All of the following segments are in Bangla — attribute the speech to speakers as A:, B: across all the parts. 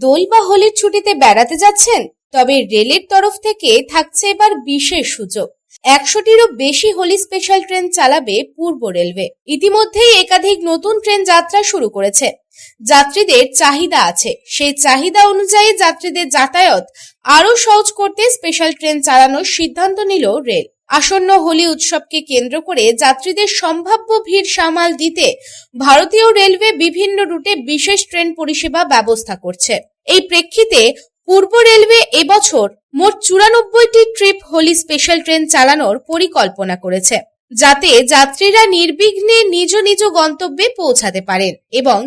A: দোল বা হোলির ছুটিতে বেড়াতে যাচ্ছেন? তবে রেলের তরফ থেকে থাকছে এবার বিশেষ সুযোগ। 100টিরও বেশি হোলি স্পেশাল ট্রেন চালাবে পূর্ব রেলওয়ে। ইতিমধ্যেই একাধিক নতুন ট্রেন যাত্রা শুরু করেছে। যাত্রীদের চাহিদা আছে, সেই চাহিদা অনুযায়ী যাত্রীদের যাতায়াত আরো সহজ করতে স্পেশাল ট্রেন চালানোর সিদ্ধান্ত নিল রেল। আসন্ন হোলি উৎসবকে কেন্দ্র করে যাত্রীদের সম্ভাব্য ভিড় সামাল দিতে ভারতীয় রেলওয়ে বিভিন্ন রুটে বিশেষ ট্রেন পরিষেবা ব্যবস্থা করছে। এই প্রেক্ষিতে পূর্ব রেলওয়ে এবছর মোট 94টি ট্রিপ হোলি স্পেশাল ট্রেন চালানোর পরিকল্পনা করেছে, যাতে যাত্রীরা নির্বিঘ্নে নিজ নিজ গন্তব্যে পৌঁছাতে পারেন এবং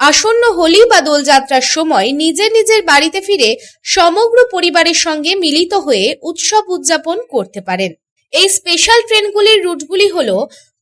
A: আসন্ন হোলি বা দোলযাত্রার সময় নিজের নিজের বাড়িতে ফিরে সমগ্র পরিবারের সঙ্গে মিলিত হয়ে উৎসব উদযাপন করতে পারেন। এই স্পেশাল ট্রেনগুলির রুটগুলি হলো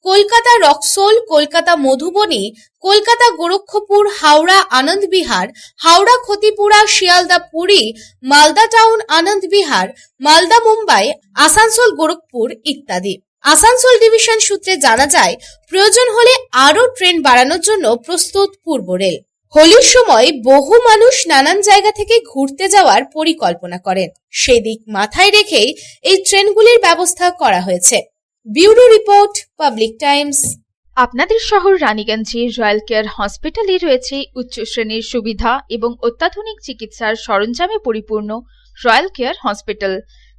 A: কলকাতা রক্সোল, কলকাতা মধুবনী, কলকাতা গোরক্ষপুর, হাওড়া আনন্দবিহার, হাওড়া খতিপুরা, শিয়ালদা পুরী, মালদা টাউন আনন্দবিহার, মালদা মুম্বাই, আসানসোল গোরখপুর ইত্যাদি। আসানসোল ডিভিশন সূত্রে জানা যায়, প্রয়োজন হলে আরও ট্রেন বাড়ানোর জন্য প্রস্তুত পূর্ব রেল। হোলির সময় বহু মানুষ নানান জায়গা থেকে ঘুরতে যাওয়ার পরিকল্পনা করেন, সেদিক মাথায় রেখেই এই ট্রেনগুলির ব্যবস্থা করা হয়েছে। Bureau report, public Times.
B: আপনাদের শহর রানীগঞ্জে রয়্যাল কেয়ার হসপিটালে রয়েছে উচ্চ শ্রেণীর সুবিধা এবং অত্যাধুনিক চিকিৎসার সরঞ্জামে পরিপূর্ণ রয়্যাল কেয়ার হসপিটাল,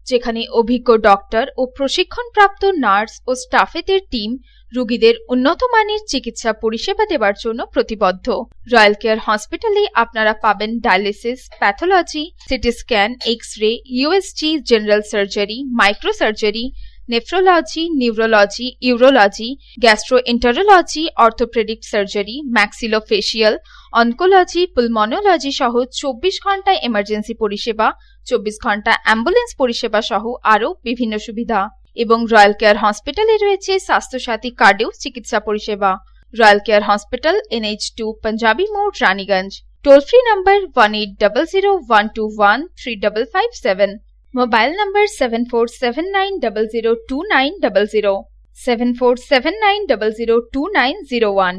B: যেখানে অভিজ্ঞ ডক্টর ও প্রশিক্ষণপ্রাপ্ত নার্স ও স্টাফেদের টিম রোগীদের উন্নত মানের চিকিৎসা পরিষেবা দেওয়ার জন্য প্রতিবদ্ধ। রয়্যাল কেয়ার হসপিটালে আপনারা পাবেন dialysis, pathology, CT scan, X-ray, USG, general surgery, microsurgery, nephrology, neurology, urology, gastroenterology, orthopaedic surgery, maxillofacial, oncology, pulmonology সহ 24 ঘন্টা এমার্জেন্সি পরিষেবা, 24 ঘন্টা অ্যাম্বুলেন্স পরিষেবা সহ আরও বিভিন্ন সুবিধা। এবং রয়্যাল কেয়ার হসপিটালে রয়েছে স্বাস্থ্যসাথী কার্ডেও চিকিৎসা পরিষেবা। Royal care hospital, NH2 panjabi মোড়, Raniganj. Toll free number 180012135557। Mobile number 7479002900, 7479002901,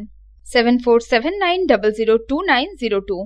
B: 7479002902।